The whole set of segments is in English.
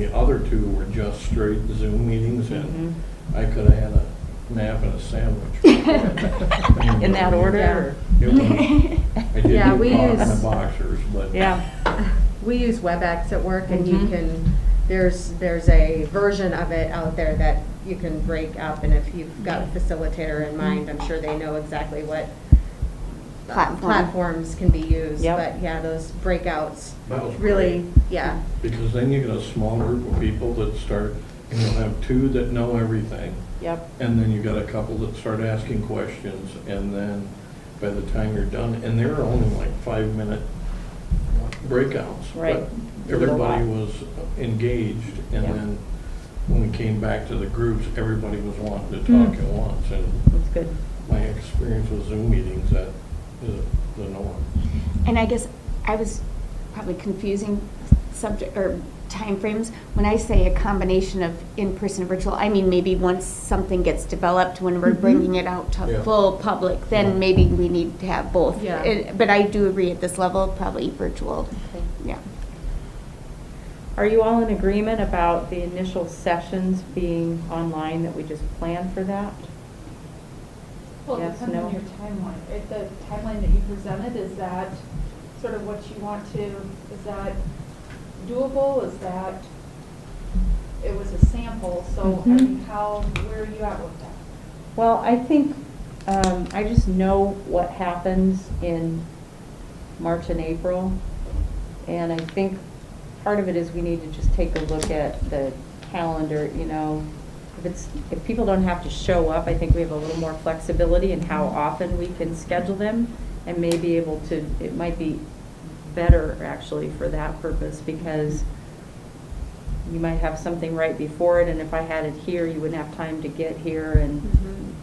The other two were just straight Zoom meetings, and I could have had a nap and a sandwich. In that order? It was, I did Yeah, get we caught in use- the boxers, but. Yeah. We use WebEx at work, and you can, there's a version of it out there that you can break up, and if you've got a facilitator in mind, I'm sure they know exactly what platforms can be used. Yep. But yeah, those breakouts That was really, great. yeah. Because then you get a small group of people that start, and you'll have two that know everything. Yep. And then you got a couple that start asking questions, and then by the time you're done, and they're only like 5-minute breakouts. Right. But everybody was engaged, and Yep. then when we came back to the groups, everybody was wanting to talk at once. And That's good. my experience with Zoom meetings, that is the norm. And I guess I was probably confusing subject or timeframes. When I say a combination of in-person and virtual, I mean maybe once something gets developed, when we're bringing it out to Yeah. full public, then Yeah. maybe we need to have both. Yeah. But I do agree at this level, probably virtual. Okay. Yeah. Are you all in agreement about the initial sessions being online, that we just plan for that? Well, it Yes, depends no? on your timeline. If the timeline that you presented, is that sort of what you want to, is that doable? Is that, it was a sample, so I mean, where are you at with that? Well, I think, I just know what happens in March and April. And I think part of it is we need to just take a look at the calendar, you know. If people don't have to show up, I think we have a little more flexibility in how often we can schedule them, and may be able to, it might be better actually for that purpose, because you might have something right before it, and if I had it here, you wouldn't have time to get here and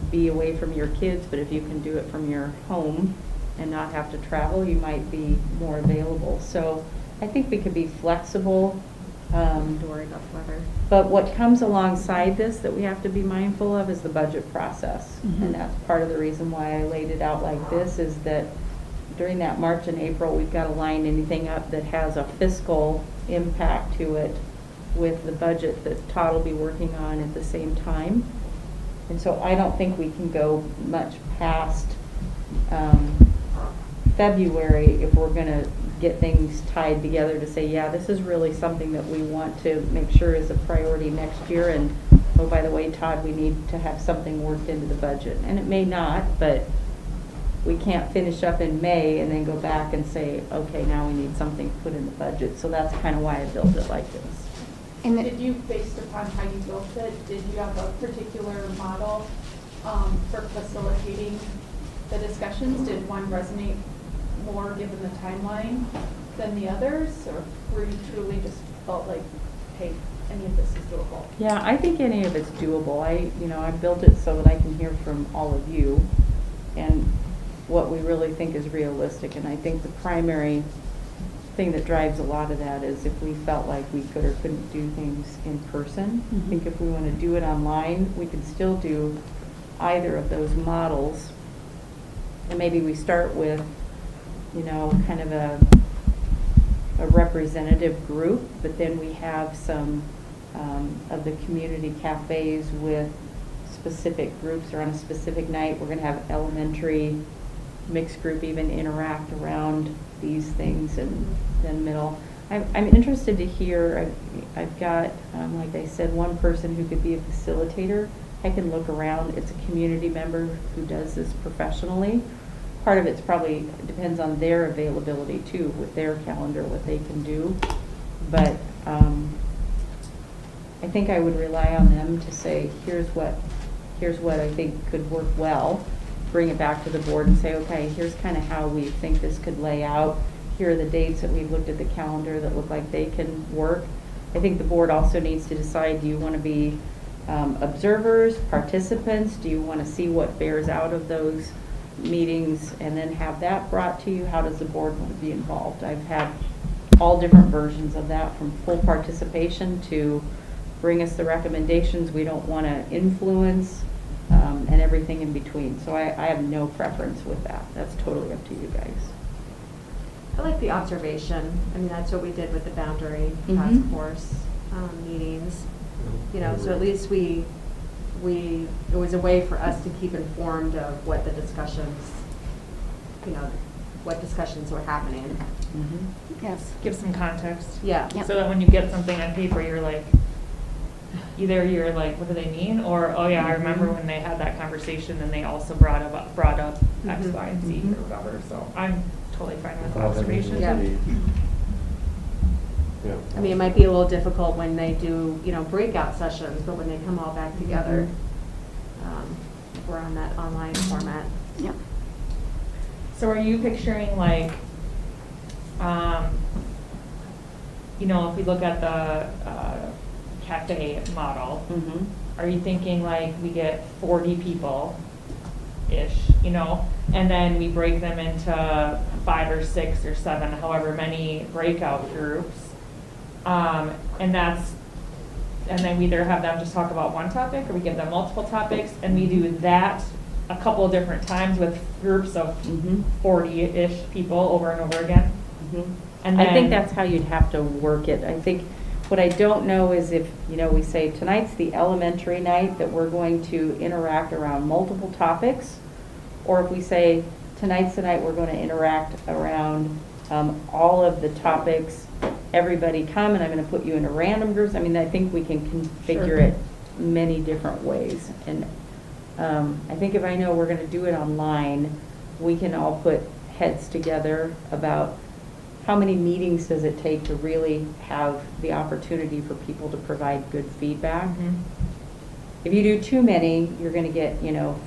be away from your kids. But if you can do it from your home and not have to travel, you might be more available. So I think we could be flexible. Door enough weather. But what comes alongside this that we have to be mindful of is the budget process. And that's part of the reason why I laid it out like this, is that during that March and April, we've got to line anything up that has a fiscal impact to it with the budget that Todd will be working on at the same time. And so I don't think we can go much past February if we're going to get things tied together to say, yeah, this is really something that we want to make sure is a priority next year. And oh, by the way, Todd, we need to have something worked into the budget. And it may not, but we can't finish up in May and then go back and say, okay, now we need something put in the budget. So that's kind of why I built it like this. And Did you, based upon how you built it, did you have a particular model for facilitating the discussions? Did one resonate more given the timeline than the others, or were you truly just felt like, hey, any of this is doable? Yeah, I think any of it's doable. I built it so that I can hear from all of you and what we really think is realistic. And I think the primary thing that drives a lot of that is if we felt like we could or couldn't do things in person. I think if we want to do it online, we can still do either of those models. And maybe we start with, kind of a representative group, but then we have some of the community cafes with specific groups, or on a specific night we're going to have elementary mixed group even interact around these things, and then middle. I'm interested to hear. I've got, like I said, one person who could be a facilitator. I can look around. It's a community member who does this professionally. Part of it's probably depends on their availability too, with their calendar, what they can do. But I think I would rely on them to say, here's what I think could work well. Bring it back to the board and say, okay, here's kind of how we think this could lay out. Here are the dates that we've looked at the calendar that look like they can work. I think the board also needs to decide, do you want to be observers, participants? Do you want to see what bears out of those meetings and then have that brought to you? How does the board want to be involved? I've had all different versions of that, from full participation to bring us the recommendations we don't want to influence, and everything in between. So I have no preference with that. That's totally up to you guys. I like the observation. I mean, that's what we did with the boundary task force meeting. questions, so at least it was a way for us to keep informed of what the discussions, what discussions were happening. Yes. Give some context. Yeah. Yep. So that when you get something on paper, you're like, either you're like, what do they mean? Or, oh yeah, I remember when they had that conversation and they also brought up X, Y, and Z or whatever. So I'm totally fine with the observation. Yeah. Yeah. I mean, it might be a little difficult when they do, breakout sessions, but when they come all back together, if we're on that online format. Yep. So are you picturing like, if we look at the cafe model, are you thinking like we get 40 people-ish, and then we break them into 5 or 6 or 7, however many breakout groups, and then we either have them just talk about one topic or we give them multiple topics, and we do that a couple of different times with groups of 40-ish people over and over again? And then, I think that's how you'd have to work it. I think what I don't know is if, we say tonight's the elementary night that we're going to interact around multiple topics, or if we say tonight's the night we're going to interact around all of the topics, everybody come, and I'm going to put you into random groups. I mean, I think we can configure it many different ways. And I think if I know we're going to do it online, we can all put heads together about how many meetings does it take to really have the opportunity for people to provide good feedback. If you do too many, you're going to get,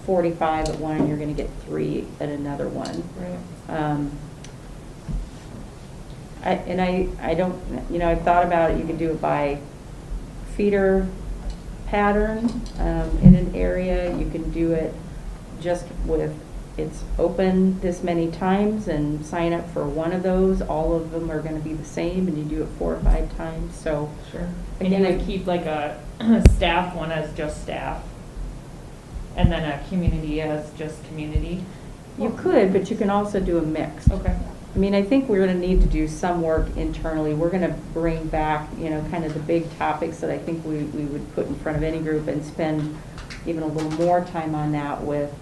45 at one, and you're going to get 3 at another one. right. I don't, I've thought about it. You can do it by feeder pattern in an area. You can do it just with it's open this many times and sign up for one of those. All of them are going to be the same, and you do it 4 or 5 times. So Sure. And you would keep like a staff one as just staff, and then a community as just community? you could, but you can also do a mix. Okay. I mean, I think we're going to need to do some work internally. We're going to bring back, kind of the big topics that I think we would put in front of any group and spend even a little more time on that with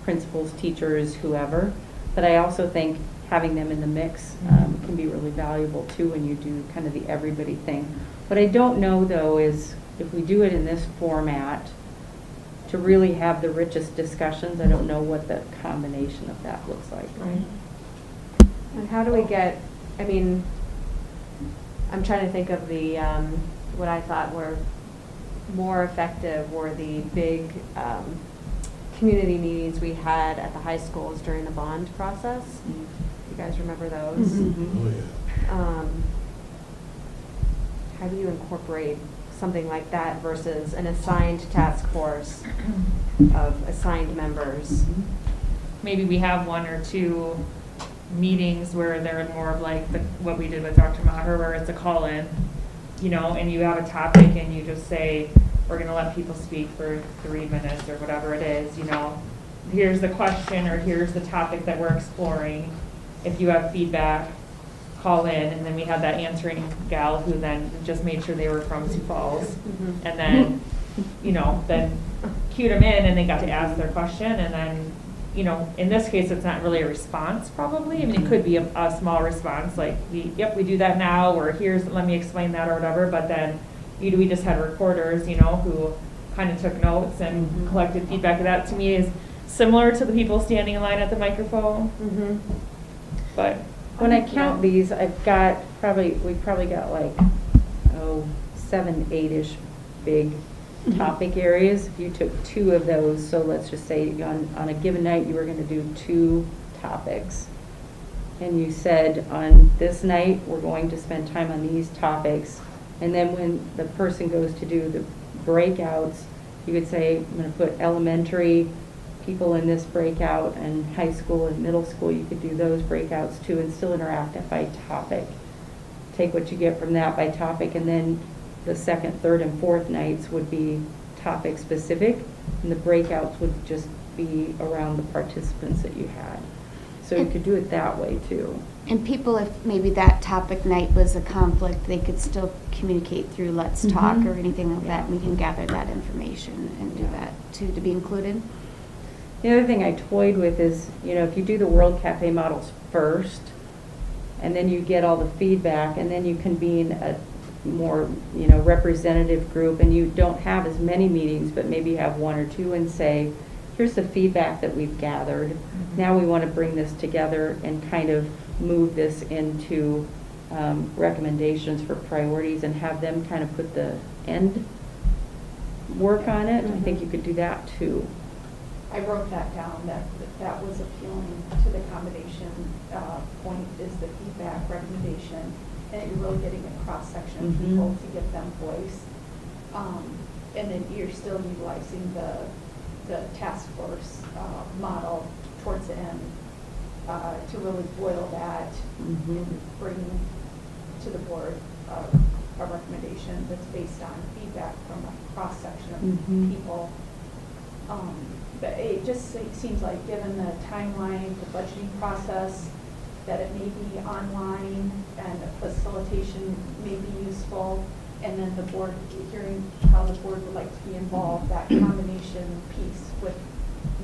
principals, teachers, whoever. But I also think having them in the mix can be really valuable too when you do kind of the everybody thing. What I don't know though is if we do it in this format, to really have the richest discussions, I don't know what the combination of that looks like. Right. And how do we get, I'm trying to think of the, what I thought were more effective were the big community meetings we had at the high schools during the bond process. You guys remember those? Oh, yeah. How do you incorporate something like that versus an assigned task force of assigned members? Maybe we have 1 or 2 meetings where they're more of like what we did with Dr. Maher, where it's a call-in, and you have a topic and you just say, we're going to let people speak for 3 minutes or whatever it is, here's the question or here's the topic that we're exploring. If you have feedback, call in, and then we had that answering gal who then just made sure they were from Sioux Falls, and then, then cued them in and they got to ask their question, and then, in this case, it's not really a response probably. I mean, it could be a small response, like, we do that now, or let me explain that or whatever, but then we just had recorders, who kind of took notes and collected feedback. That to me is similar to the people standing in line at the microphone. But When I count these, we've probably got like, 7, 8-ish big topic areas. If you took 2 of those, so let's just say on a given night you were going to do 2 topics, and you said on this night we're going to spend time on these topics, and then when the person goes to do the breakouts, you could say, I'm going to put elementary people in this breakout, and high school and middle school, you could do those breakouts too, and still interact it by topic. Take what you get from that by topic, and then the 2nd, 3rd, and 4th nights would be topic specific, and the breakouts would just be around the participants that you had. So you could do it that way too. And people, if maybe that topic night was a conflict, they could still communicate through Let's Talk Mhm. or anything like that. We can gather that information and do that too, to be included. The other thing I toyed with is, if you do the World Cafe models first, and then you get all the feedback, and then you convene a more, representative group, and you don't have as many meetings, but maybe have one or two, and say, here's the feedback that we've gathered. Now we want to bring this together and kind of move this into recommendations for priorities, and have them kind of put the end work on it. I think you could do that too. I wrote that down, that was appealing to the combination point is the feedback recommendation, and that you're really getting a cross-section of Mhm. people to give them voice. And then you're still utilizing the task force model towards the end to really boil that Mhm. and bring to the board a recommendation that's based on feedback from a cross-section of Mhm. people. But it just seems like, given the timeline, the budgeting process, that it may be online and facilitation may be useful, and then the board, hearing how the board would like to be involved, that combination piece with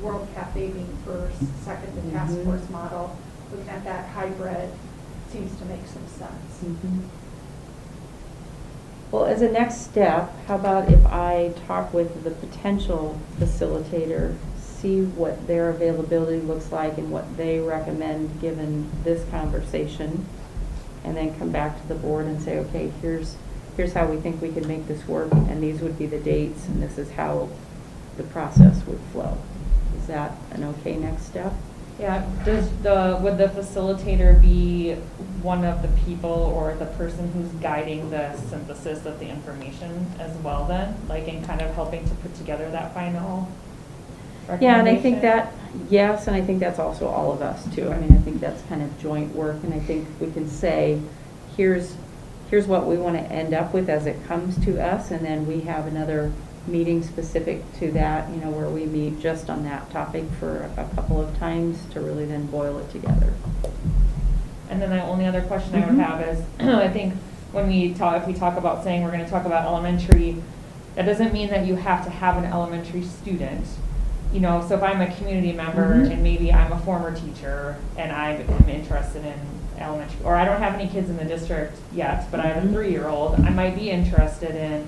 World Cafe being first, second the task Mhm. force model, looking at that hybrid seems to make some sense. Mhm. Well, as a next step, how about if I talk with the potential facilitator, see what their availability looks like and what they recommend given this conversation, and then come back to the board and say, okay, here's how we think we can make this work, and these would be the dates, and this is how the process would flow. Is that an okay next step? Yeah, would the facilitator be one of the people or the person who's guiding the synthesis of the information as well then? Like in kind of helping to put together that final Yeah, and I think recommendation? that, yes, and I think that's also all of us too. I mean, I think that's kind of joint work, and I think we can say, here's what we want to end up with as it comes to us, and then we have another meeting specific to that, where we meet just on that topic for a couple of times to really then boil it together. And then the only other question I Mhm. would have is, I think if we talk about saying we're going to talk about elementary, that doesn't mean that you have to have an elementary student. So if I'm a community member Mhm. and maybe I'm a former teacher and I'm interested in elementary, or I don't have any kids in the district yet, but I have a Mhm. 3-year-old, I might be interested in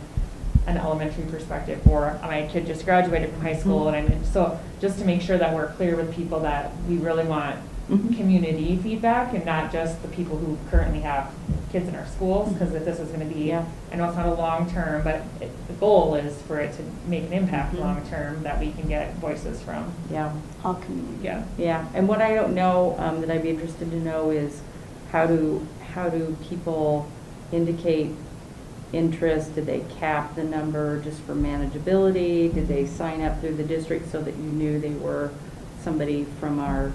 an elementary perspective, or my kid just graduated from high school and so just to make sure that we're clear with people that we really want Mhm. community feedback and not just the people who currently have kids in our schools, because if this is going to be, Yeah. I know it's not a long term, but the goal is for it to make an impact Mhm. long term that we can get voices from. Yeah. All community. Yeah. Yeah, and what I don't know, that I'd be interested to know is how do people indicate interest? Did they cap the number just for manageability? Did they sign up through the district so that you knew they were somebody from our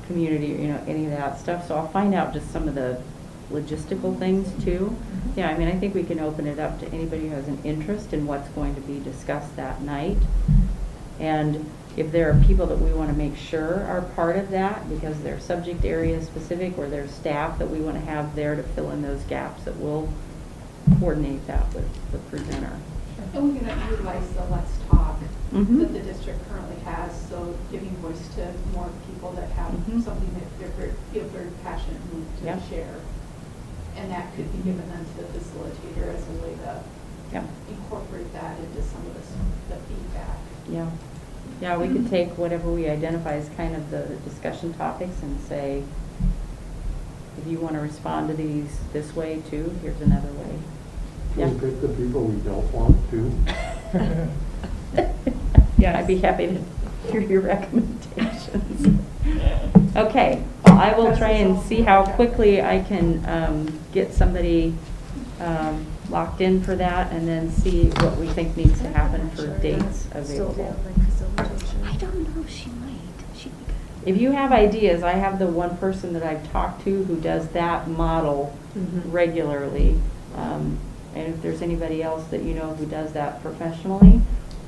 community, any of that stuff? So I'll find out just some of the logistical things too. Yeah, I mean, I think we can open it up to anybody who has an interest in what's going to be discussed that night. And if there are people that we want to make sure are part of that because they're subject area specific, or there's staff that we want to have there to fill in those gaps, that we'll coordinate that with the presenter. And we can utilize the Let's Talk Mhm. that the district currently has, so giving voice to more people that have Mhm. something that feel very passionate and moved to Yep. share. And that could be given then to the facilitator as a way to Yeah. incorporate that into some of the feedback. Yeah. Yeah, we could take whatever we identify as kind of the discussion topics and say, if you want to respond to these this way too, here's another way. Can we pick the people we don't want to? Yes. I'd be happy to hear your recommendations. Okay, well, I will try and see how quickly I can get somebody locked in for that, and then see what we think needs to happen for dates available. I don't know, she might. She'd be good. If you have ideas, I have the one person that I've talked to who does that model regularly. And if there's anybody else that you know who does that professionally,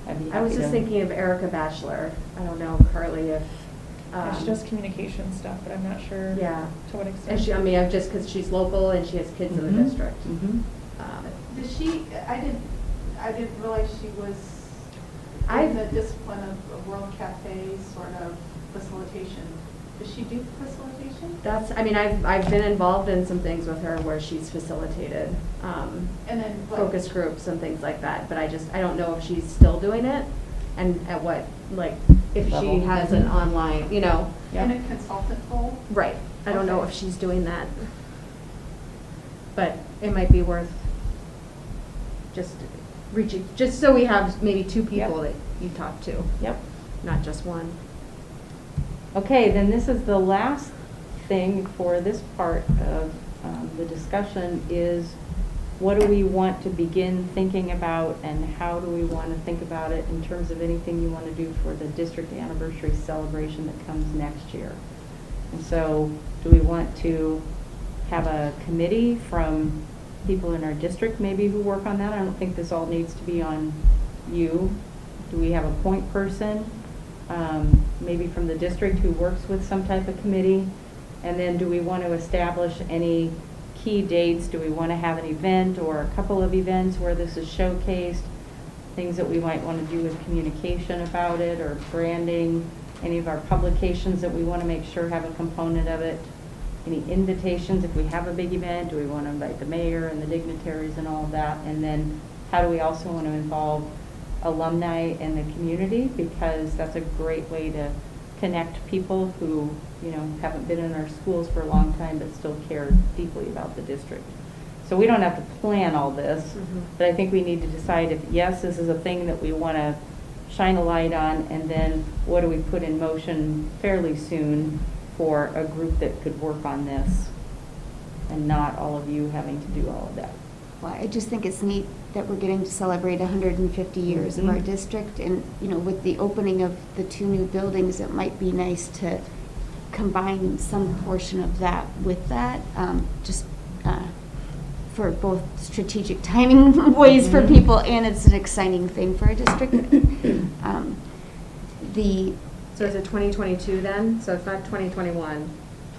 I'd be happy to. I was just thinking of Erica Bachelor. I don't know, Carly, if She does communication stuff, but I'm not sure Yeah. to what And extent. she, I mean, just because she's local and she has kids in the Mhm. district. Mhm. Does she, I didn't realize she was I- in the discipline of World Cafe sort of facilitation. Does she do facilitation? That's, I mean, I've been involved in some things with her where she's facilitated, And then like, focus groups and things like that, but I don't know if she's still doing it and at what, like, if she Level. has an online, you know. in a consultant role? Right. I don't know Okay. if she's doing that. But it might be worth just reaching, just so we have maybe two people that you talk to, Yep. not just one. Okay, then this is the last thing for this part of the discussion is what do we want to begin thinking about and how do we want to think about it in terms of anything you want to do for the district anniversary celebration that comes next year. And so do we want to have a committee from people in our district maybe who work on that? I don't think this all needs to be on you. Do we have a point person? Maybe from the district who works with some type of committee? And then do we want to establish any key dates? Do we want to have an event or a couple of events where this is showcased? Things that we might want to do with communication about it or branding, any of our publications that we want to make sure have a component of it. Any invitations, if we have a big event, do we want to invite the mayor and the dignitaries and all of that? And then how do we also want to involve alumni in the community? Because that's a great way to connect people who, you know, haven't been in our schools for a long time but still care deeply about the district. So we don't have to plan all this, but I think we need to decide if, yes, this is a thing that we want to shine a light on, and then what do we put in motion fairly soon for a group that could work on this and not all of you having to do all of that. Well, I just think it's neat that we're getting to celebrate 150 years of our Mhm. district, and, you know, with the opening of the 2 new buildings, it might be nice to combine some portion of that with that, just for both strategic timing ways for people, and it's an exciting thing for our district. So is it 2022 then? So it's not 2021?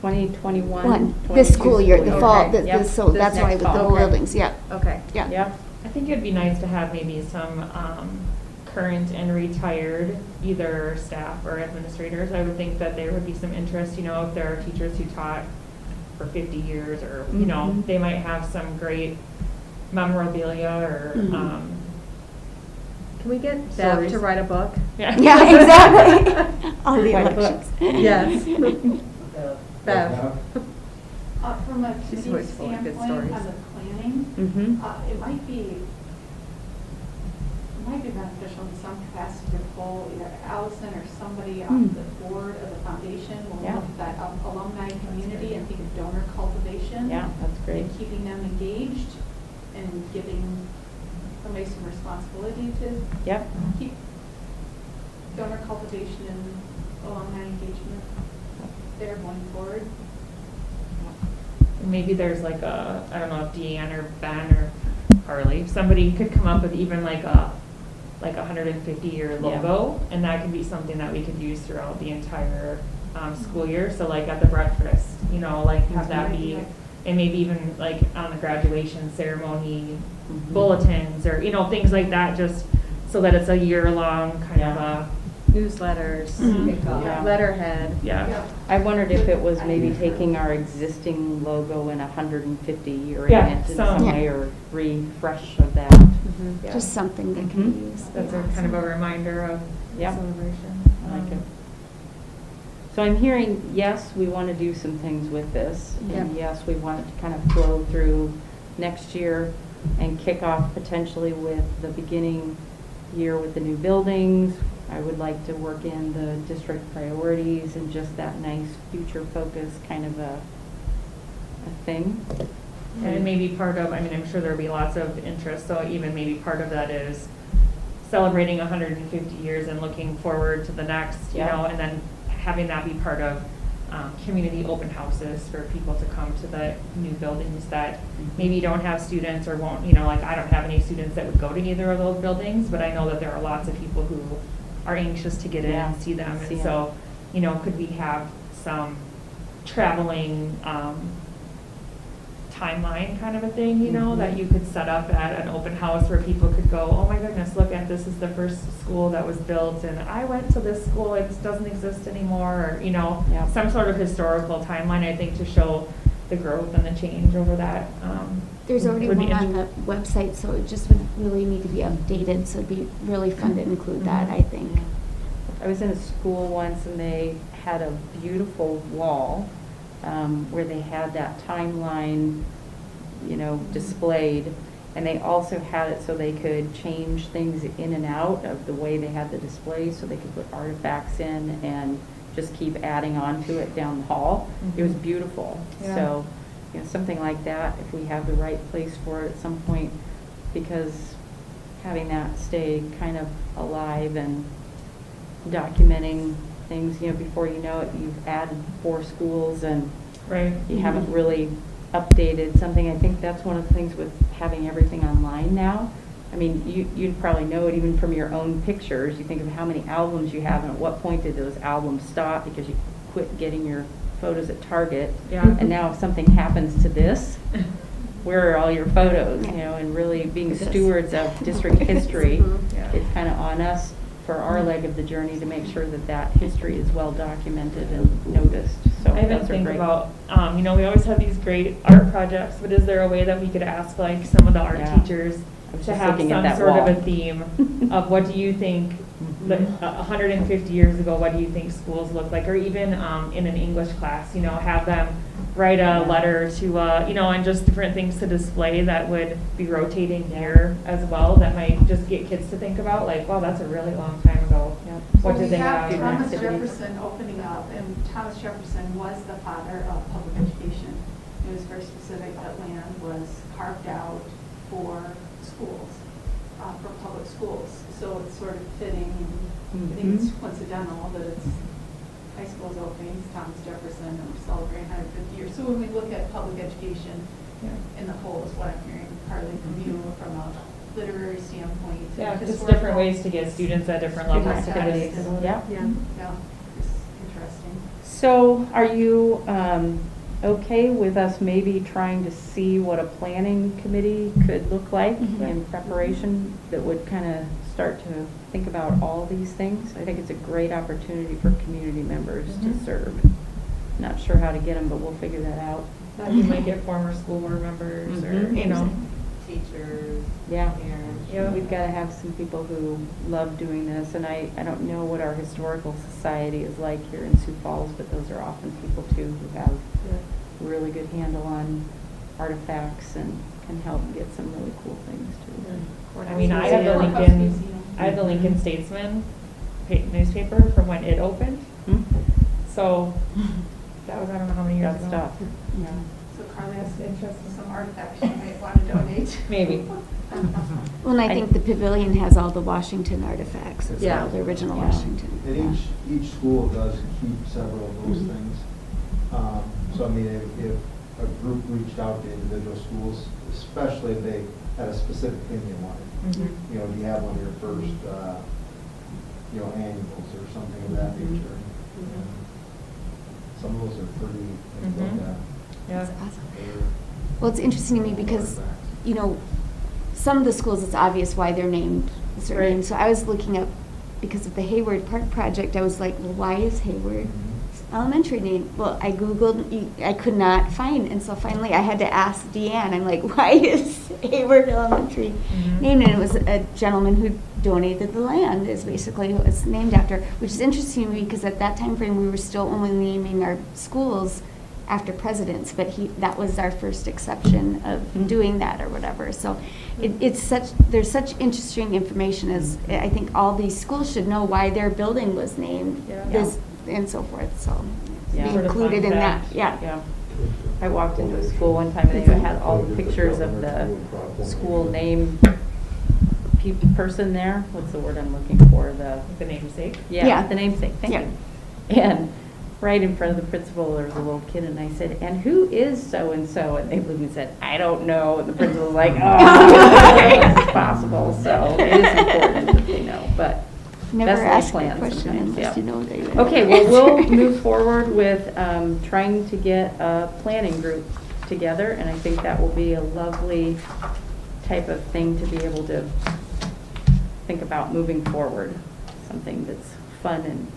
2021. This school year, the fall, Okay. Yep. so This that's why next with the fall. buildings, yeah, Okay. yeah. Yep. I think it'd be nice to have maybe some current and retired either staff or administrators. I would think that there would be some interest, you know, if there are teachers who taught for 50 years or, you know, Mhm. they might have some great memorabilia or, Mhm. Can we get Bev Stories. to write a book? yeah. Yeah, exactly. All the White elections. Yes. Bev. From a She's committee always full of good standpoint, stories. on the planning, Mm-hmm. it might be beneficial in some capacity to pull either Allison or somebody on Hmm. the board of the foundation when we Yeah. look at that alumni community and think of donor cultivation. Yeah, that's great. And keeping them engaged and giving somebody some responsibility to Yep. keep donor cultivation and alumni engagement there going forward. Maybe there's like a, I don't know if Deanne or Ben or Harley, somebody could come up with even like a 150-year logo, and that could be something that we could use throughout the entire school year. So like at the breakfast, you know, like have that be, and maybe even like on the graduation ceremony bulletins or, you know, things like that, just so that it's a year-long kind of a, Newsletters, Yeah. letterhead. yeah. I wondered if it was maybe taking our existing logo in 150-year Yeah, event in some- some way or refresh of that. Yeah. Just something that can be Mhm. used. That's a kind of a reminder of Yep. celebration. I like it. So I'm hearing, yes, we want to do some things with this. And Yep. yes, we want it to kind of flow through next year and kick off potentially with the beginning year with the new buildings. I would like to work in the district priorities and just that nice future focus kind of a thing. And maybe part of, I mean, I'm sure there'll be lots of interest, so even maybe part of that is celebrating 150 years and looking forward to the next, you Yeah. know, and then having that be part of community open houses for people to come to the new buildings that maybe don't have students or won't, you know, like I don't have any students that would go to either of those buildings, but I know that there are lots of people who are anxious to get in Yeah, and see them. see And so you know, could we have some traveling, timeline kind of a thing, you know, that you could set up at an open house where people could go, oh my goodness, look at this is the first school that was built and I went to this school, it doesn't exist anymore, or, you know, Yep. some sort of historical timeline, I think, to show the growth and the change over that. There's already would be one on the website, so it just would really need to be updated, so it'd be really fun to include that, I think. I was in a school once and they had a beautiful wall where they had that timeline, you know, displayed. And they also had it so they could change things in and out of the way they had the display, so they could put artifacts in and just keep adding on to it down the hall. It was beautiful. Yeah. So, you know, something like that, if we have the right place for it at some point, because having that stay kind of alive and documenting things, you know, before you know it, you've added 4 schools and Right. you haven't really updated something. I think that's one of the things with having everything online now. I mean, you'd probably know it even from your own pictures. You think of how many albums you have and at what point did those albums stop because you quit getting your photos at Target. Yeah. And now if something happens to this, where are all your photos, you know, and really being This. stewards of district history, Yeah. it's kind of on us for our leg of the journey to make sure that that history is well documented and noticed. So I even those are think great. about, you know, we always have these great art projects, but is there a way that we could ask like some of the art Yeah. teachers I was to just have looking at some that sort of wall. a theme of what do you think, the, 150 years ago, what do you think schools look like? Or even in an English class, you know, have them write a letter to, you know, and just different things to display that would be rotating here as well that might just get kids to think about, like, wow, that's a really long time ago. Yep. What So did they have? We have Thomas activity? Jefferson opening up, and Thomas Jefferson was the father of public education. It was very specific that land was carved out for schools, for public schools. So it's sort of fitting, and I think it's coincidental that it's high school's opening, it's Thomas Jefferson, and we're celebrating 150 years. So when we look at public education in the whole is what I'm hearing, partly from you, from a literary standpoint. Yeah, just historical different ways to get students at different levels to Activities. connect. Yeah. Yeah, it's interesting. So are you okay with us maybe trying to see what a planning committee could look like in preparation that would kind of start to think about all these things? I think it's a great opportunity for community members to serve. Not sure how to get them, but we'll figure that out. You might get former school board members or, you know. Teachers, Yeah. parents. Yeah. We've got to have some people who love doing this, and I don't know what our historical society is like here in Sioux Falls, but those are often people too who have a really good handle on artifacts and can help get some really cool things too. I mean, I have the Lincoln Statesman newspaper from when it opened. So that was, I don't know how many years Good ago. stuff. Yeah. So Carly has Interesting. some artifacts you might want to donate. Maybe. Well, and I think the pavilion has all the Washington artifacts as Yeah. well, the original Yeah. Washington. And each school does keep several of those things. So I mean, if a group reached out to individual schools, especially if they had a specific thing they wanted, you know, do you have one of your first, you know, annuals or something of that nature? Some of those are pretty, things like that. Yeah. That's awesome. Well, it's interesting to me because, you know, some of the schools, it's obvious why they're named a certain name. So I was looking up, because of the Hayward Park project, I was like, well, why is Hayward elementary name? Well, I Googled, I could not find, and so finally I had to ask Deanne, I'm like, why is Hayward Elementary named? And it was a gentleman who donated the land, is basically what it's named after, which is interesting to me because at that time frame we were still only naming our schools after presidents, but that was our first exception of doing that or whatever. So there's such interesting information, as I think all these schools should know why their building was named this and so forth, so Yeah. be Sort of included fun in that, fact. yeah. Yeah. I walked into a school one time and they had all the pictures of the school name person there. What's the word I'm looking for? The namesake. Yeah. The namesake, thank Yeah. you. And right in front of the principal, there was a little kid, and I said, and who is so-and-so? And they looked and said, I don't know. And the principal was like, oh, it's possible. So it is important that they know. But Never Best laid ask a plans question sometimes, unless yeah. you know they're gonna Okay, do well, it. we'll move forward with trying to get a planning group together, and I think that will be a lovely type of thing to be able to think about moving forward, something that's fun and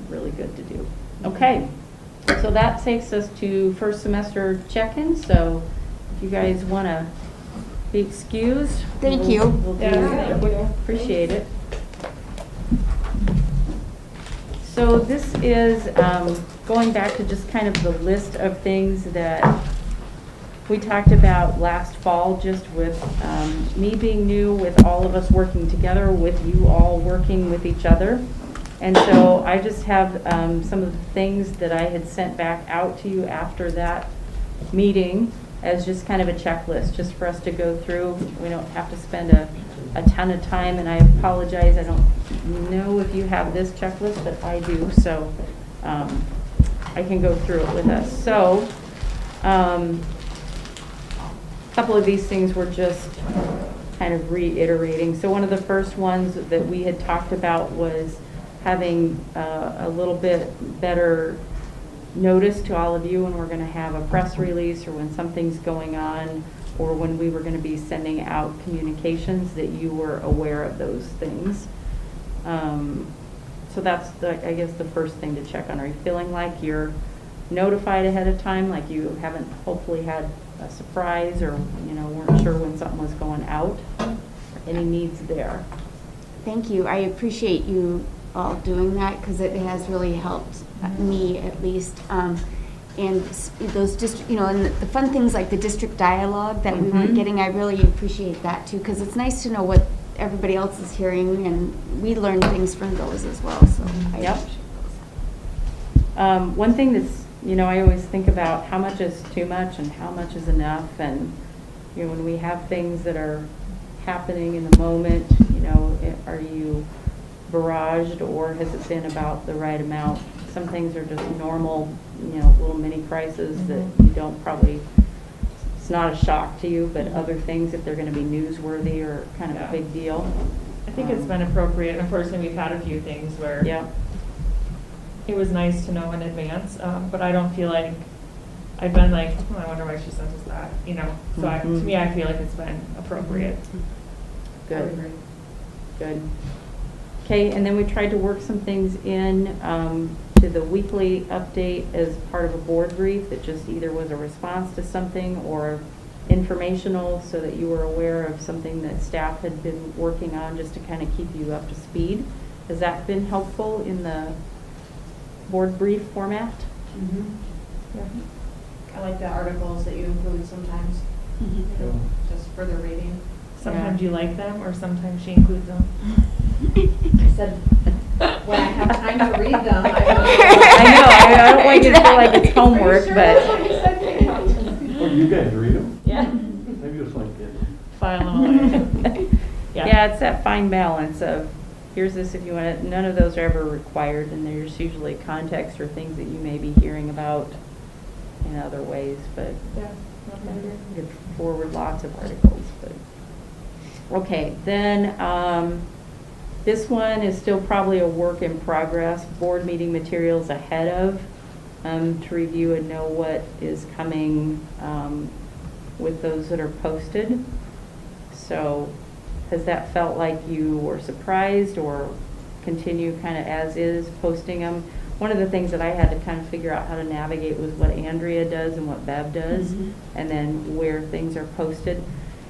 really good to do. Okay, so that takes us to first semester check-in, so if you guys want to be excused. Thank we'll- you. we'll do Yeah, thank you. Appreciate it. So this is going back to just kind of the list of things that we talked about last fall, just with me being new, with all of us working together, with you all working with each other. And so I just have some of the things that I had sent back out to you after that meeting as just kind of a checklist, just for us to go through. We don't have to spend a ton of time, and I apologize, I don't know if you have this checklist, but I do, so I can go through it with us. So, a couple of these things were just kind of reiterating. So one of the first ones that we had talked about was having a little bit better notice to all of you when we're going to have a press release or when something's going on or when we were going to be sending out communications, that you were aware of those things. So that's, I guess, the first thing to check on. Are you feeling like you're notified ahead of time, like you haven't hopefully had a surprise or, weren't sure when something was going out? Any needs there? Thank you. I appreciate you all doing that because it has really helped me at least. And those and the fun things like the district dialogue that we weren't getting, I really appreciate that too, because it's nice to know what everybody else is hearing, and we learn things from those as well. So I Yep. appreciate those. One thing that's, I always think about how much is too much and how much is enough. And, when we have things that are happening in the moment, are you barraged or has it been about the right amount? Some things are just normal, little mini crises that you don't probably, it's not a shock to you, but other things, if they're going to be newsworthy or kind of a big deal. I think it's been appropriate. Unfortunately, we've had a few things where it was nice to know in advance, but I don't feel like I've been like, I wonder why she sent us that, So to me, I feel like it's been appropriate. Good. Good. Okay, and then we tried to work some things in to the weekly update as part of a board brief that just either was a response to something or informational, so that you were aware of something that staff had been working on, just to kind of keep you up to speed. Has that been helpful in the board brief format? Yeah. I like the articles that you include sometimes, just for the reading. Sometimes you like them, or sometimes she includes them. I said, when I have time to read them, I know, I don't want you to feel like it's homework, but. Oh, you guys read them? Yeah. Maybe it's like that. File them away. Yeah, it's that fine balance of, here's this if you want it. None of those are ever required, and there's usually context or things that you may be hearing about in other ways, but Yeah. you could forward lots of articles. But okay, then this one is still probably a work in progress. Board meeting materials ahead of to review and know what is coming with those that are posted. So has that felt like you were surprised, or continue kind of as is posting them? One of the things that I had to kind of figure out how to navigate was what Andrea does and what Bev does, and then where things are posted.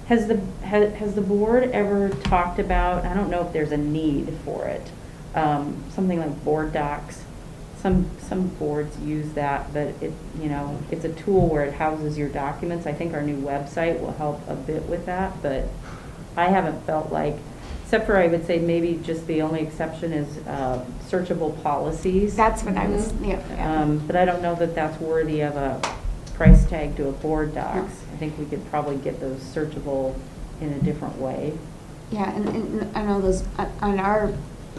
Has the board ever talked about, I don't know if there's a need for it, something like board docs? Some boards use that, but it's a tool where it houses your documents. I think our new website will help a bit with that, but I haven't felt like, except for I would say maybe just the only exception is searchable policies. That's what I was, But I don't know that that's worthy of a price tag to a board docs. I think we could probably get those searchable in a different way. Yeah, and I know those, on our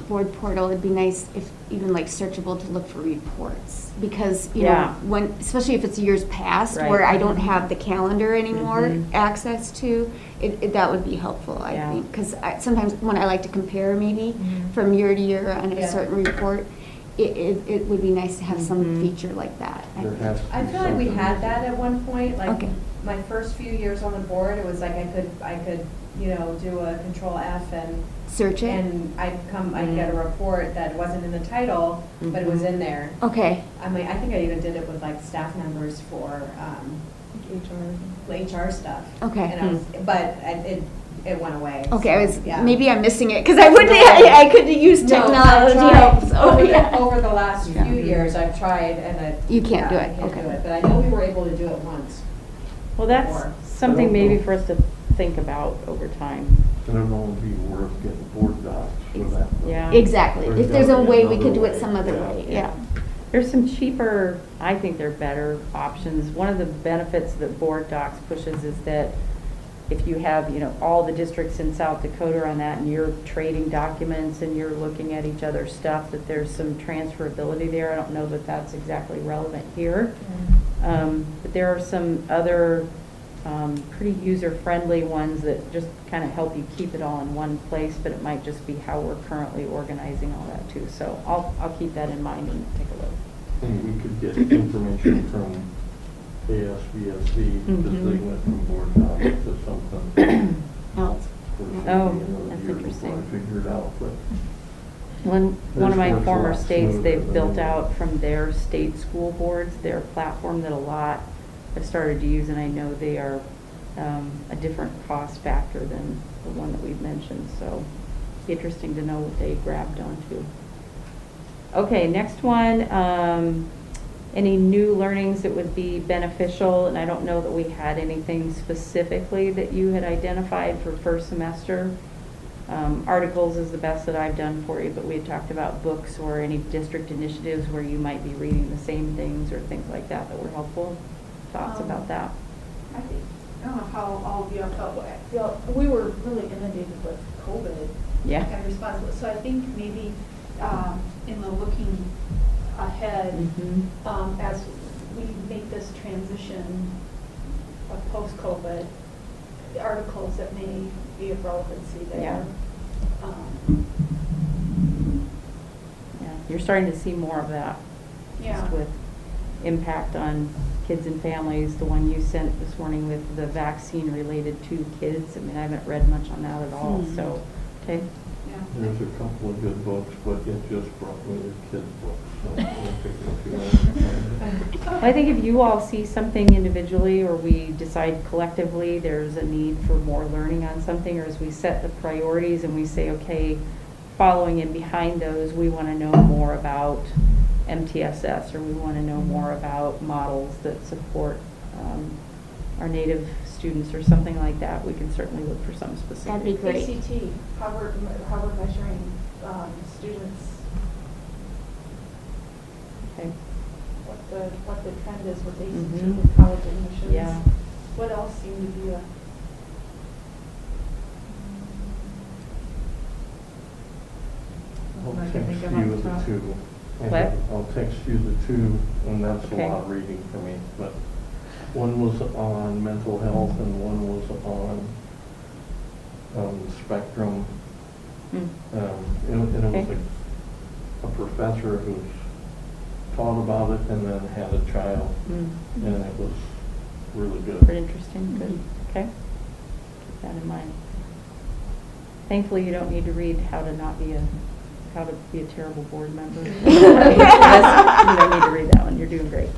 board portal, it'd be nice if even like searchable to look for reports. Because, you know, Yeah. when, especially if it's years past Right. where I don't have the calendar anymore Mhm. access to, that would be helpful, I Yeah. think. Because sometimes when I like to compare maybe Mhm. from year to year on a Yeah. certain report, it would be nice to have some Mhm. feature like that. I There think. has to I be feel like we something. had that at one point, like, Okay. my first few years on the board, it was like I could, you know, do a control F Search it? and I'd get a report that wasn't in the title, but it was in there. Okay. I mean, I think I even did it with like staff members for, HR stuff. Okay. And I was, but it went away. Okay, I was, yeah. maybe I'm missing it, because I wouldn't, I could use No, technology I've help, tried. so, yeah. Over the last Yeah. few years, I've tried and You can't do I it, can't okay. do it, but I know we were able to do it once. Well, that's Or- something maybe for us to think about over time. I don't know, it'd be worth getting board docs for that. Yeah. Exactly, There's if there's a gotta be way we another could do it way, some other yeah. way, yeah. There's some cheaper, I think they're better options. One of the benefits that Board Docs pushes is that if you have, you know, all the districts in South Dakota on that and you're trading documents and you're looking at each other's stuff, that there's some transferability there. I don't know that that's exactly relevant here. But there are some other pretty user-friendly ones that just kind of help you keep it all in one place, but it might just be how we're currently organizing all that too. So I'll keep that in mind and take a look. And we could get information from ASVSD, because they Mhm. went from board docs to something. Else. Oh, Maybe another that's year before interesting. I figured it out, but One of my This works a former lot states, smoother they've than built the- out from their state school boards, their platform that a lot have started to use, and I know they are a different cost factor than the one that we've mentioned, so interesting to know what they grabbed onto. Okay, next one, any new learnings that would be beneficial, and I don't know that we had anything specifically that you had identified for first semester. Articles is the best that I've done for you, but we had talked about books or any district initiatives where you might be reading the same things or things like that that were helpful. Thoughts about that? I think, I don't know how all of you felt, but I feel we were really inundated with COVID Yeah. and responsible. So I think maybe in the looking ahead, Mhm. as we make this transition of post-COVID, the articles that may be of relevancy there. Yeah. Um, Yeah, you're starting to see more of that. Yeah. Just with impact on kids and families. The one you sent this morning with the vaccine related to kids. I mean, I haven't read much on that at all, so, okay. Yeah. there's a couple of good books, but it just brought me the kids' books, so I'll pick a few out. I think if you all see something individually or we decide collectively there's a need for more learning on something, or as we set the priorities and we say, okay, following and behind those, we want to know more about MTSS, or we want to know more about models that support our native students or something like that, we can certainly look for some specific. That'd be great. ACT, how we're measuring students, Okay. what the trend is with ACT Mhm. with college admissions. Yeah. What else seemed to be a I'll I can text think of you off the the top. two. What? I'll text you the two, and that's a Okay. lot of reading for me, but one was on mental health and one was on spectrum. Mm. And it was Okay. a professor who's taught about it and then had a child, Mm. and it was really good. Pretty interesting, good, okay. Keep that in mind. Thankfully, you don't need to read how to be a terrible board member. You don't need to read that one, you're doing great.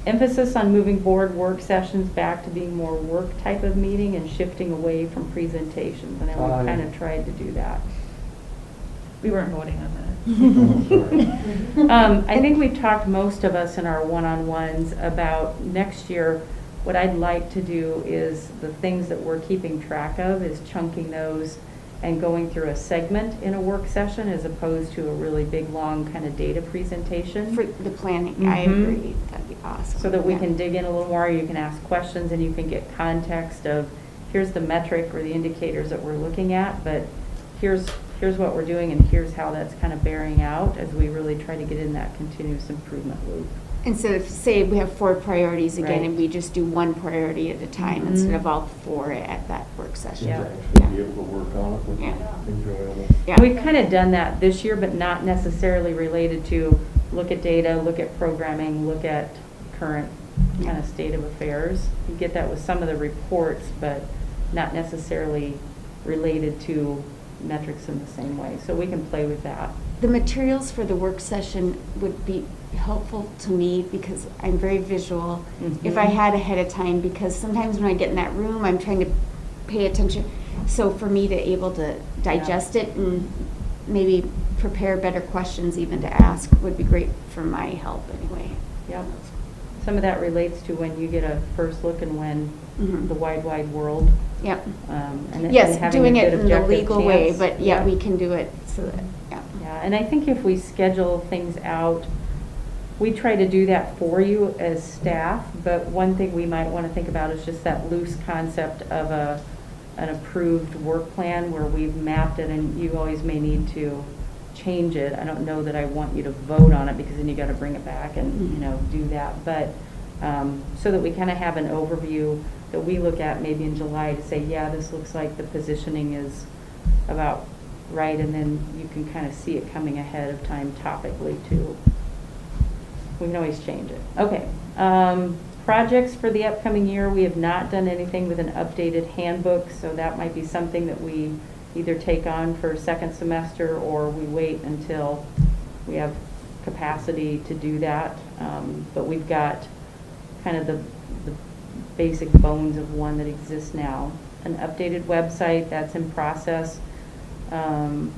Emphasis on moving board work sessions back to being more work type of meeting and shifting away from presentations, and I kind of tried to do that. We weren't voting on that. Oh, sorry. I think we've talked, most of us in our one-on-ones, about next year. What I'd like to do is the things that we're keeping track of is chunking those and going through a segment in a work session as opposed to a really big, long kind of data presentation. For the planning, I Mhm. agree, that'd be awesome. So that we Yeah. can dig in a little more, you can ask questions and you can get context of, here's the metric or the indicators that we're looking at, but here's here's what we're doing and here's how that's kind of bearing out as we really try to get in that continuous improvement loop. Instead of, say, we have 4 priorities again, Right. and we just do 1 priority at a time Mhm. instead of all 4 at that work session. Yeah. Actually be able to work on it, which Yeah. is enjoyable. Yeah. We've kind of done that this year, but not necessarily related to look at data, look at programming, look at current kind of state of affairs. You get that with some of the reports, but not necessarily related to metrics in the same way. So we can play with that. The materials for the work session would be helpful to me because I'm very visual. If I Mhm. had ahead of time, because sometimes when I get in that room, I'm trying to pay attention. So for me to able to digest it and maybe prepare better questions even to ask would be great for my help anyway. Yep. Some of that relates to when you get a first look and when Mhm. the wide world. Yep. And Yes, having a doing it good in the objective legal way, chance. but yeah, Yep. we can do it so that, yeah. Yeah, and I think if we schedule things out, we try to do that for you as staff, but one thing we might want to think about is just that loose concept of an approved work plan where we've mapped it and you always may need to change it. I don't know that I want you to vote on it because then you got to bring it back and, you know, do that. But so that we kind of have an overview that we look at maybe in July to say, yeah, this looks like the positioning is about right, and then you can kind of see it coming ahead of time topically too. We can always change it. Okay. Projects for the upcoming year, we have not done anything with an updated handbook, so that might be something that we either take on for second semester or we wait until we have capacity to do that. But we've got kind of the basic bones of one that exists now. An updated website, that's in process. And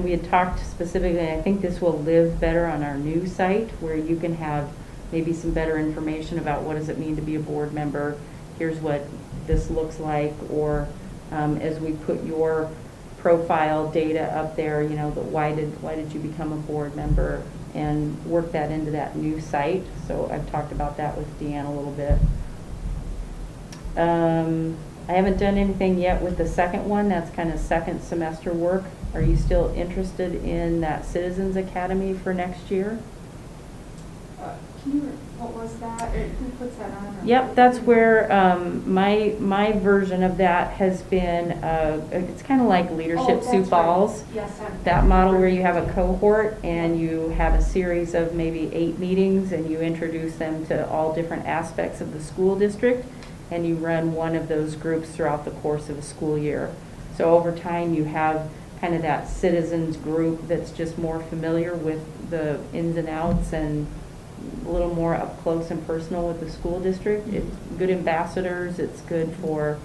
we had talked specifically, I think this will live better on our new site where you can have maybe some better information about what does it mean to be a board member. Here's what this looks like, or as we put your profile data up there, you know, why did you become a board member, and work that into that new site. So I've talked about that with Deanne a little bit. I haven't done anything yet with the second one. That's kind of second semester work. Are you still interested in that Citizens Academy for next year? What was that, or who puts that on? Or Yep, that's where my version of that has been, it's kind of like Leadership that's Sioux right. Falls. Yes. That model where you have a cohort and you have a series of maybe 8 meetings and you introduce them to all different aspects of the school district, and you run one of those groups throughout the course of a school year. So over time you have kind of that citizens group that's just more familiar with the ins and outs and a little more up close and personal with the school district. It's good ambassadors. It's good for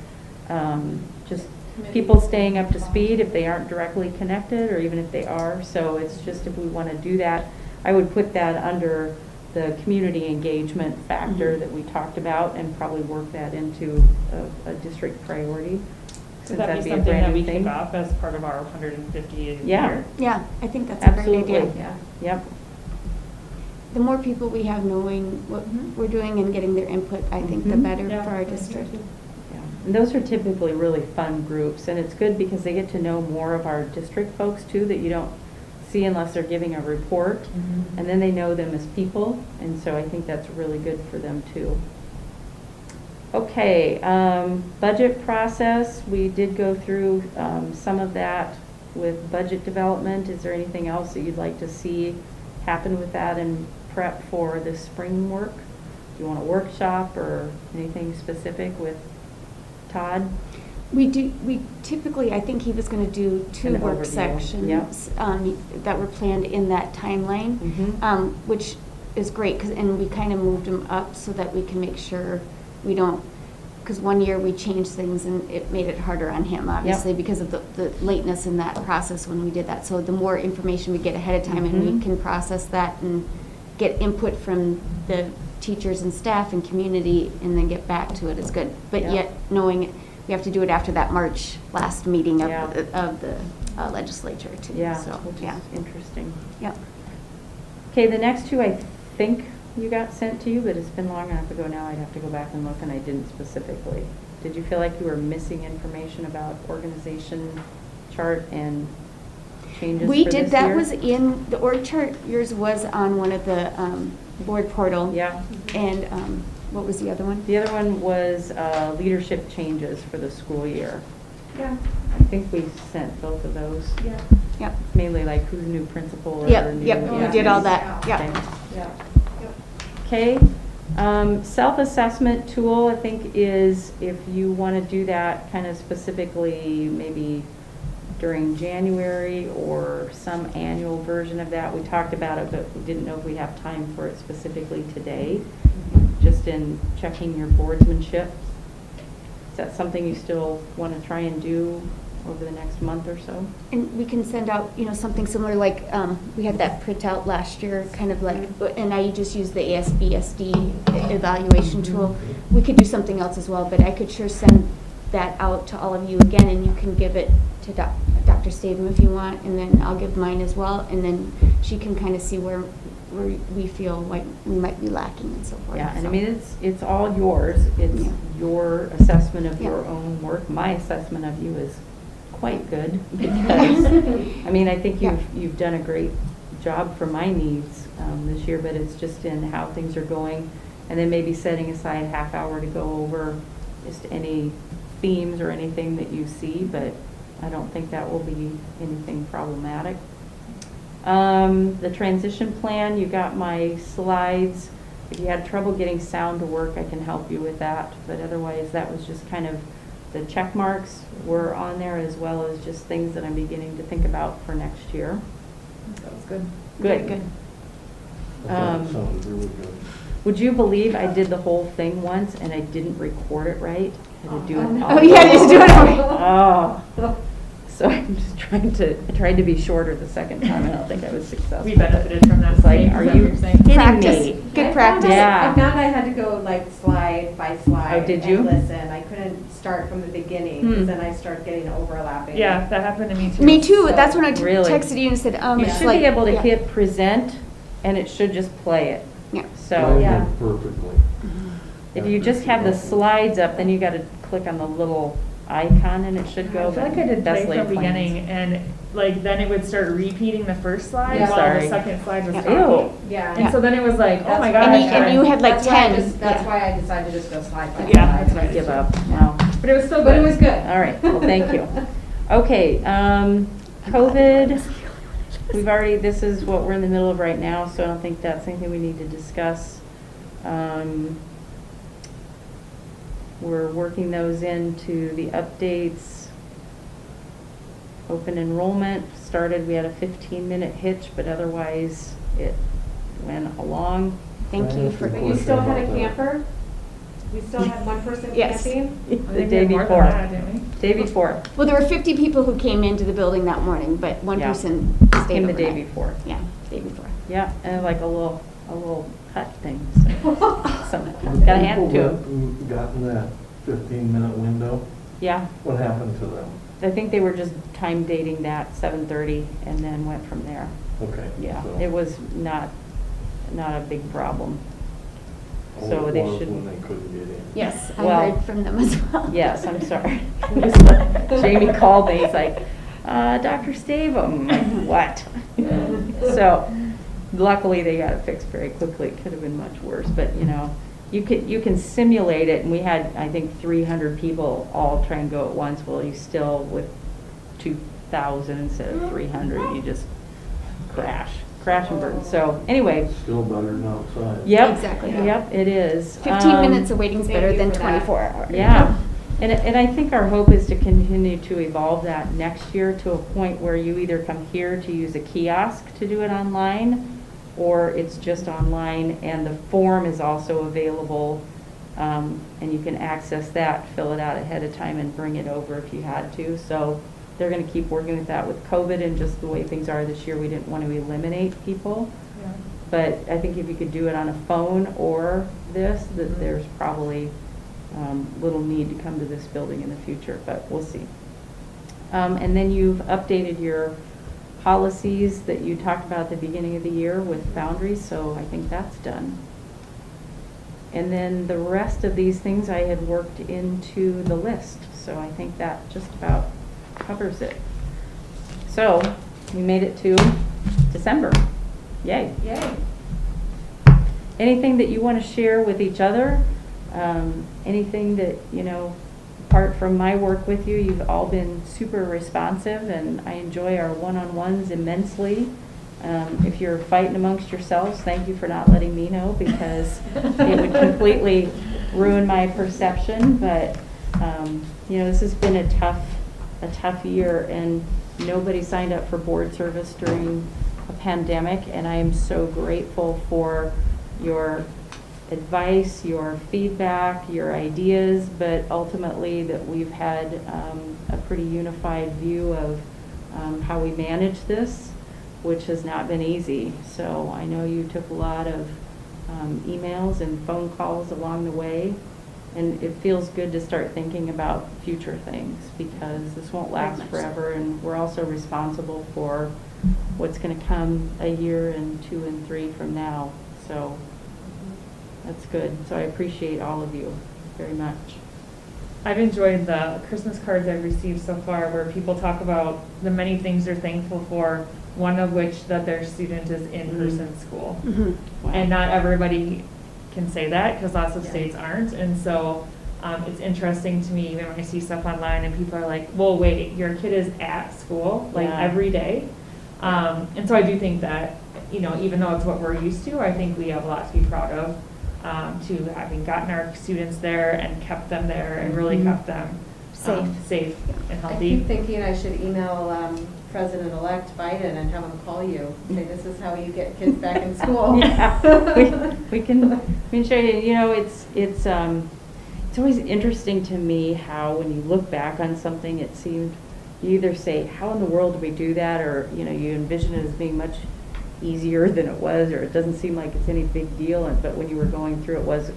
just people staying up to speed if they aren't directly connected, or even if they are. So it's just, if we want to do that, I would put that under the community engagement factor that we talked about, and probably work that into a district priority. Could Since that that'd be a something brand that new we thing. kick off as part of our 150th Yeah. year? Yeah, yeah, I think that's a great Absolutely. idea. Yep. The more people we have knowing what we're doing and getting their input, I think the Mhm. better Yeah, for our I think district. so. Yeah, and those are typically really fun groups, and it's good because they get to know more of our district folks too that you don't see unless they're giving a report, and then they know them as people, and so I think that's really good for them too. Okay, budget process, we did go through some of that with budget development. Is there anything else that you'd like to see happen with that and prep for the spring work? Do you want a workshop or anything specific with Todd? We typically, I think he was going to do 2 An work overview, sections that were planned in that timeline, Mhm. which is great, and we kind of moved them up so that we can make sure we don't, because one year we changed things and it made it harder on him, obviously, because of the lateness in that process when we did that. So the more information we get ahead of time and we Mhm. can process that and get input from the teachers and staff and community and then get back to it is good. But Yeah. yet knowing we have to do it after that March last meeting of Yeah. the legislature too. Yeah, So, which yeah. is interesting. Yep. Okay, the next 2 I think you got sent to you, but it's been long enough ago now, I'd have to go back and look, and I didn't specifically. Did you feel like you were missing information about organization chart and changes We for did, this that year? was in, the org chart, yours was on one of the board portal. Yeah. And what was the other one? The other one was leadership changes for the school year. Yeah, I think we sent both of those. yeah, Yep, Mainly like who's new principal or yep, new. yep, we did all that, Okay. yeah. yeah. Okay, self-assessment tool, I think, is if you want to do that kind of specifically, maybe during January or some annual version of that. We talked about it, but we didn't know if we'd have time for it specifically today, just in checking your boardsmanship. Is that something you still want to try and do over the next month or so? And we can send out, you know, something similar, like, we had that printout last year, kind of like, and I just used the ASB SD evaluation tool. We could do something else as well, but I could sure send that out to all of you again, and you can give it to Dr. Statham if you want, and then I'll give mine as well, and then she can kind of see where we feel like we might be lacking and so forth. Yeah, and I so. mean, it's all yours. It's Yeah. your assessment of Yeah. your own work. My assessment of you is quite good because, I mean, I think Yeah. you've done a great job for my needs this year, but it's just in how things are going, and then maybe setting aside a half hour to go over just any themes or anything that you see, but I don't think that will be anything problematic. The transition plan, you got my slides. If you had trouble getting sound to work, I can help you with that, but otherwise that was just kind of the check marks were on there, as well as just things that I'm beginning to think about for next year. That was good. Good. Good. I thought it sounded really good. Would you believe I did the whole thing once and I didn't record it right? I had to do it all Oh, yeah, just do it over. Oh. So I'm just I tried to be shorter the second time, and I don't think I was successful. We benefited from that. It's like, mistake, are is what you you're saying. kidding Practice. me? Good practice. Yeah. I found I had to go like slide by slide. Oh, did you? And listen, I couldn't start from the beginning, Hmm. because then I start getting overlapping. Yeah, that happened to me too. Me too, So- that's when I Really? texted you and said, You it's should like. be able to yeah. hit present, and it should just play it. Yeah. So Mine Yeah. did perfectly. if you just have the slides up, then you got to click on the little icon, and it should go. I feel like but I did best play laid from the plans. beginning, and like then it would start repeating the first slide Yeah. while Sorry. the second slide was Yeah. talking. Ew. Yeah. And so then it was like, oh my That's gosh. why- And you had like That's why I 10. just- That's Yeah. why I decided to just go slide by slide. Yeah, That's why I give up. Wow. But it was still good. But it was good. All right, well, thank you. Okay, COVID, this is what we're in the middle of right now, so I don't think that's anything we need to discuss. We're working those into the updates. Open enrollment started, we had a 15-minute hitch, but otherwise it went along. Thank you for. But you still had a camper? We still had one person Yes. camping? I The think day we had more than before. that, didn't we? Day before, Well, there were 50 people who came into the building that morning, but one Yeah. person stayed came the overnight. day before. Yeah, day before. Yeah, and like a little hut thing, so, gotta hand it to him. People who got in that 15-minute window, Yeah, what happened to them? I think they were just time dating that 7:30 and then went from there. Okay. Yeah, so it was not a big problem. all So it they was shouldn't. when they couldn't get in. Yes, I Well, heard from them as well. Yes, I'm sorry. Jamie called me, he's like, Dr. Stavum, I'm like, what? So luckily they got it fixed very quickly. It could have been much worse, but you know, you can simulate it, and we had, I think, 300 people all try and go at once. Well, you still, with 2,000 instead of 300, you just crash and burn. So anyway, Still better than outside. yep. Exactly. Yep, it is. 15 minutes of waiting is Thank better you than for that. 24 hours. Yeah, and I think our hope is to continue to evolve that next year to a point where you either come here to use a kiosk to do it online, or it's just online, and the form is also available, and you can access that, fill it out ahead of time, and bring it over if you had to. So they're going to keep working with that. With COVID and just the way things are this year, we didn't want to eliminate people. Yeah. But I think if you could do it on a phone or this, that there's probably little need to come to this building in the future, but we'll see. And then you've updated your policies that you talked about at the beginning of the year with boundaries, so I think that's done. And then the rest of these things I had worked into the list, so I think that just about covers it. So, we made it to December. Yay. Yay. Anything that you want to share with each other? Anything that, apart from my work with you, you've all been super responsive, and I enjoy our one-on-ones immensely. If you're fighting amongst yourselves, thank you for not letting me know, because it would completely ruin my perception. But this has been a tough year, and nobody signed up for board service during a pandemic, and I am so grateful for your advice, your feedback, your ideas, but ultimately that we've had a pretty unified view of how we manage this, which has not been easy. So I know you took a lot of emails and phone calls along the way, and it feels good to start thinking about future things, because this won't last forever, and we're also responsible for what's going to come a year and 2 and 3 from now. So that's good. So I appreciate all of you very much. I've enjoyed the Christmas cards I've received so far, where people talk about the many things they're thankful for, one of which that their student is in-person school. Wow. And not everybody can say that, because lots of states aren't. And so it's interesting to me, even when I see stuff online and people are like, well, wait, your kid is at school, like every day. And so I do think that, even though it's what we're used to, I think we have a lot to be proud of, to having gotten our students there and kept them there and really kept them safe and I healthy. keep thinking I should email President-elect Biden and have him call you, say this is how you get kids back in school. Yeah, we can show you. It's always interesting to me how when you look back on something, it seemed you either say, how in the world did we do that, or you envision it as being much easier than it was, or it doesn't seem like it's any big deal. But when you were going through it, was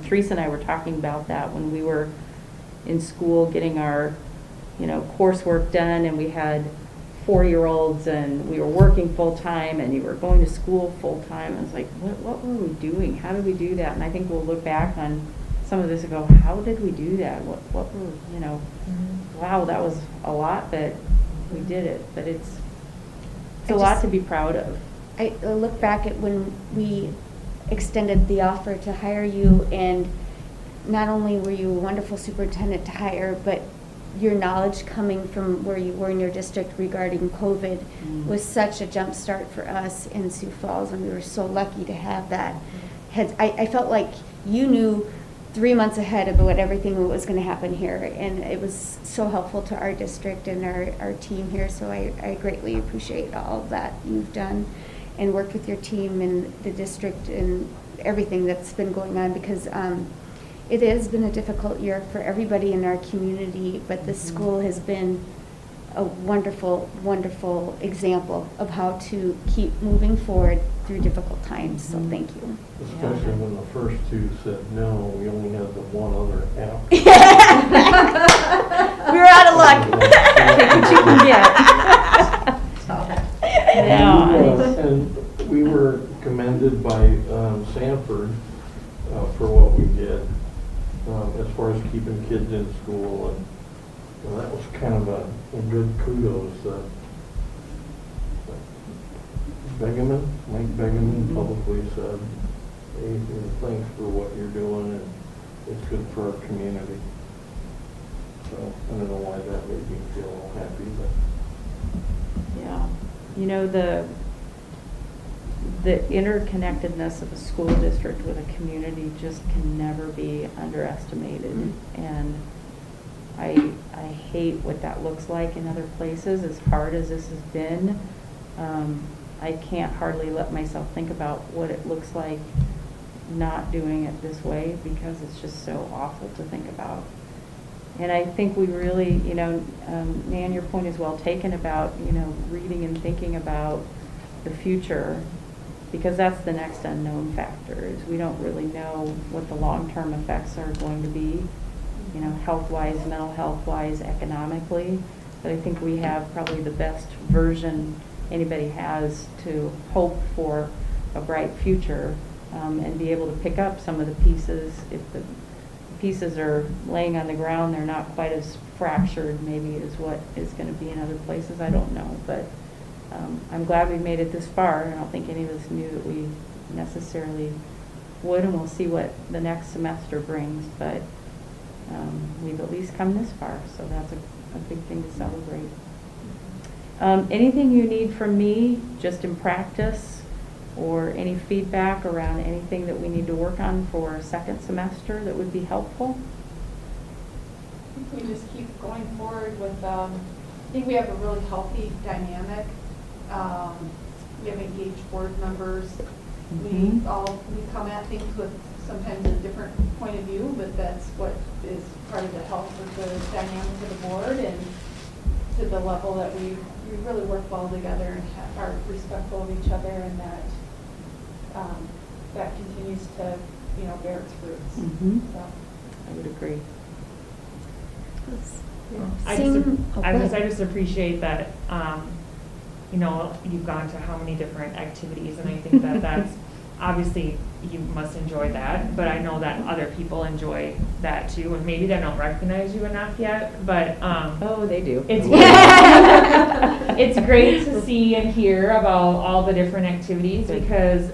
Teresa and I were talking about that when we were in school getting our coursework done, and we had 4-year-olds, and we were working full-time, and you were going to school full-time. And it's like, what were we doing? How did we do that? And I think we'll look back on some of this and go, how did we do that? What were, wow, that was a lot, but we did it. But it's a lot to be proud of. I look back at when we extended the offer to hire you, and not only were you a wonderful superintendent to hire, but your knowledge coming from where you were in your district regarding COVID was such a jump start for us in Sioux Falls, and we were so lucky to have that. I felt like you knew 3 months ahead of everything was going to happen here, and it was so helpful to our district and our team here. So I greatly appreciate all of that you've done and worked with your team and the district and everything that's been going on, because it has been a difficult year for everybody in our community, but the school has been a wonderful, wonderful example of how to keep moving forward through difficult times. So thank you. Especially when the first 2 said no, we only had the one other app. We were out of luck. Take what you can get. And we were commended by Sanford for what we did as far as keeping kids in school, and that was kind of a good kudos. Mike Begeman publicly said, hey, thanks for what you're doing, and it's good for our community. So I don't know why that made me feel all happy, but yeah, the interconnectedness of a school district with a community just can never be underestimated. And I hate what that looks like in other places. As hard as this has been, I can't hardly let myself think about what it looks like not doing it this way, because it's just so awful to think about. And I think we really, Nan, your point is well taken about, reading and thinking about the future, because that's the next unknown factor, is we don't really know what the long-term effects are going to be, health-wise, mental health-wise, economically. But I think we have probably the best version anybody has to hope for a bright future, and be able to pick up some of the pieces if pieces are laying on the ground, they're not quite as fractured maybe as what is going to be in other places. I don't know, but I'm glad we made it this far. I don't think any of us knew that we necessarily would, and we'll see what the next semester brings, but we've at least come this far, so that's a big thing to celebrate. Anything you need from me, just in practice, or any feedback around anything that we need to work on for second semester that would be helpful? I think we just keep going forward with, I think we have a really healthy dynamic. We have engaged board members. We come at things with sometimes a different point of view, but that's what is part of the health of the dynamic of the board, and to the level that we really work well together and are respectful of each other, and that that continues to, bear its fruits. Mm-hmm. So. I would agree. I just appreciate that, you've gone to how many different activities, and I think that that's, obviously, you must enjoy that, but I know that other people enjoy that too, and maybe they don't recognize you enough yet, but, Oh, they do. It's it's great to see and hear about all the different activities, because,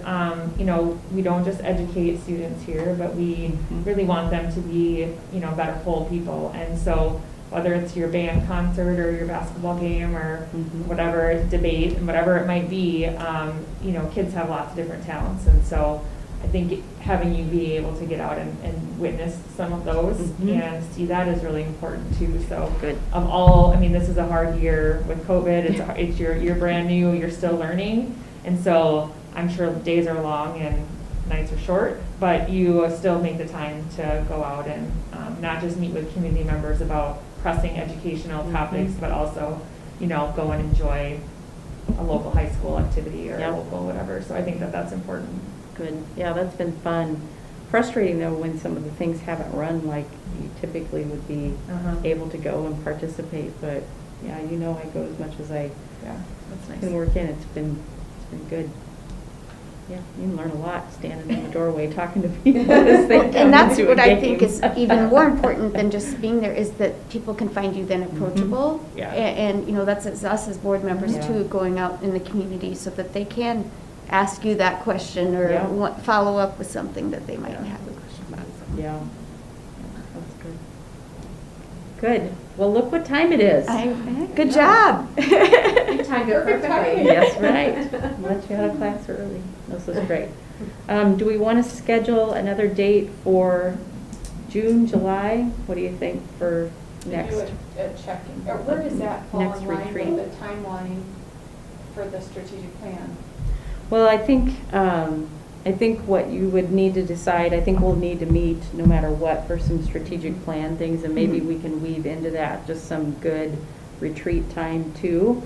we don't just educate students here, but we really want them to be, better whole people. And so whether it's your band concert or your basketball game or whatever debate and whatever it might be, kids have lots of different talents. And so I think having you be able to get out and witness some of those and see that is really important too. So good. This is a hard year with COVID. You're brand new, you're still learning. And so I'm sure days are long and nights are short, but you still make the time to go out and not just meet with community members about pressing educational topics, but also, go and enjoy a local high school activity or a local whatever. So I think that that's important. Good. Yeah, that's been fun. Frustrating though when some of the things haven't run like you typically would be able to go and participate. But yeah, I go as much as I that's nice. can work in. It's been good. Yeah, you can learn a lot standing in the doorway talking to people as they come And that's into what a I game. think is even more important than just being there, is that people can find you then approachable. Yeah. And that's us as board members Yeah. too, going out in the community so that they can ask you that question or follow up with something that they might have a question about. Yeah. That's good. Good. Well, look what time it is. Good job. You timed it perfectly. Yes, right. Let you out of class early. This is great. Do we want to schedule another date for June, July? What do you think for next? Do a check-in. Or where does that fall Next in line retreat. with the timeline for the strategic plan? Well, I think what you would need to decide, I think we'll need to meet no matter what for some strategic plan things, and maybe we can weave into that just some good retreat time too.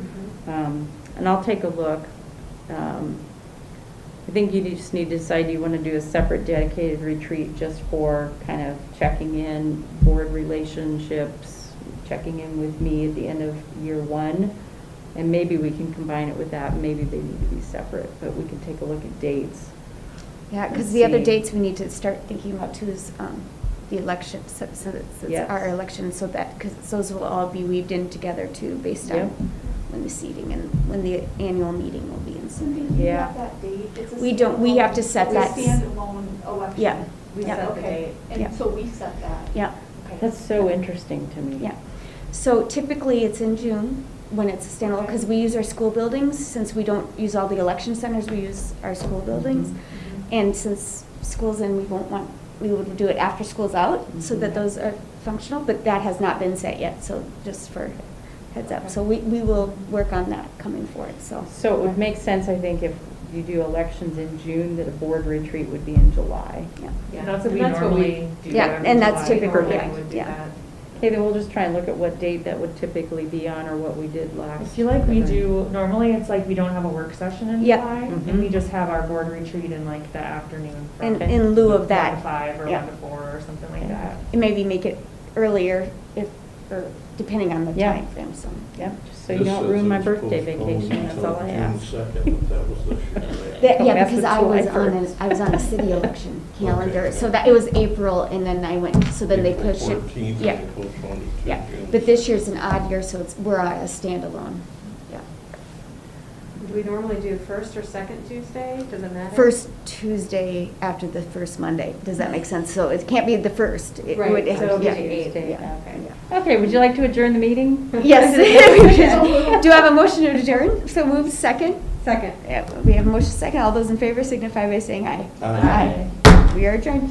And I'll take a look. I think you just need to decide, do you want to do a separate dedicated retreat just for kind of checking in, board relationships, checking in with me at the end of year one, and maybe we can combine it with that. Maybe they need to be separate, but we can take a look at dates. Yeah, because the other dates we need to start thinking about too is the election, so that's our election, so that, because those will all be weaved in together too, based on when the seating and when the annual meeting will be in Sunday. Do you have that date? It's a We don't, we have to set It's that. a standalone election. Yeah. We Yeah. set the date. And so we set that. Yeah, Okay. That's so interesting to me. yeah. So typically it's in June when it's a standalone, because we use our school buildings. Since we don't use all the election centers, we use our school buildings. And since school's in, we would do it after school's out, so that those are functional, but that has not been set yet, so just for heads up. So we will work on that coming forward, so. So it would make sense, I think, if you do elections in June, that a board retreat would be in July. Yeah, that's what we normally do. Yeah, every and that's July. typical, Normally yeah, would do yeah. that. Okay, then we'll just try and look at what date that would typically be on, or what we did last. I feel like we do, normally it's like we don't have a work session in Yeah. July, and we just have our board retreat in like the afternoon. From In lieu of 1 that. to 5 or Yeah. 1 to 4 or something like that. And maybe make it earlier if or depending on the Yeah. time frame, so. Yep, just so you don't ruin my birthday vacation, that's all I ask. June 2nd, but that was this year. Yeah, After because I July was on 1st. I was on a city election calendar, Okay. so that, it was April, and then I went, so then they April pushed it. 14th, Yeah, and they postponed it to yeah, June but this 2nd. year's an odd year, so we're on a standalone, yeah. Do we normally do first or second Tuesday? Does it matter? First Tuesday after the first Monday, does that make sense? So it can't be the first. It Right, would- so it'll be yeah, the eighth. Tuesday, yeah, okay. yeah. Okay, would you like to adjourn the meeting? Yes. Do I have a motion to adjourn? So move second? Second. Yeah, we have a motion second. All those in favor signify by saying aye. Aye. We are adjourned.